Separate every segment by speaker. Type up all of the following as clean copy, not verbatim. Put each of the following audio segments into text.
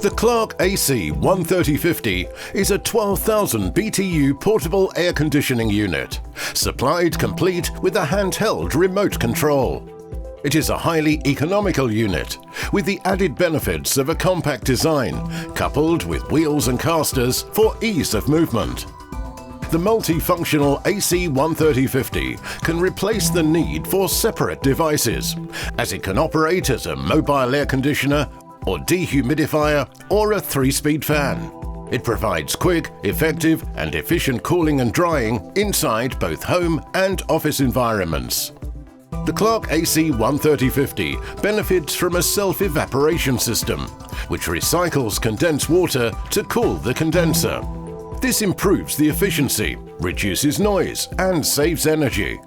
Speaker 1: The Clarke AC13050 is a 12,000 BTU portable air conditioning unit, supplied complete with a handheld remote control. It is a highly economical unit, with the added benefits of a compact design, coupled with wheels and casters for ease of movement. The multifunctional AC13050 can replace the need for separate devices, as it can operate as a mobile air conditioner or dehumidifier or a 3-speed fan. It provides quick, effective and efficient cooling and drying inside both home and office environments. The Clarke AC13050 benefits from a self-evaporation system, which recycles condensed water to cool the condenser. This improves the efficiency, reduces noise and saves energy.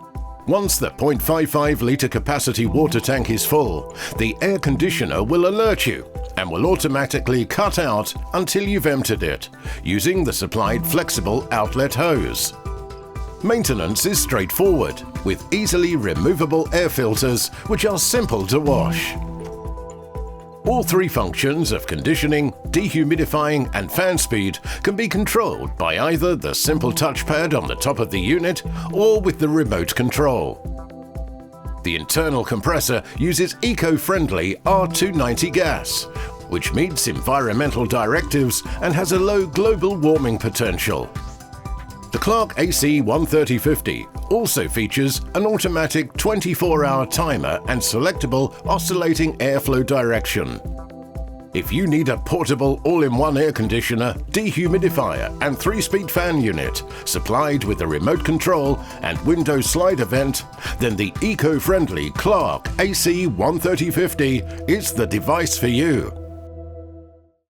Speaker 1: Once the 0.55-litre capacity water tank is full, the air conditioner will alert you and will automatically cut out until you've emptied it, using the supplied flexible outlet hose. Maintenance is straightforward, with easily removable air filters which are simple to wash. All three functions of conditioning, dehumidifying and fan speed can be controlled by either the simple touchpad on the top of the unit or with the remote control. The internal compressor uses eco-friendly R290 gas, which meets environmental directives and has a low global warming potential. The Clarke AC13050 also features an automatic 24-hour timer and selectable oscillating airflow direction. If you need a portable all-in-one air conditioner, dehumidifier and 3-speed fan unit supplied with a remote control and window slider vent, then the eco-friendly Clarke AC13050 is the device for you.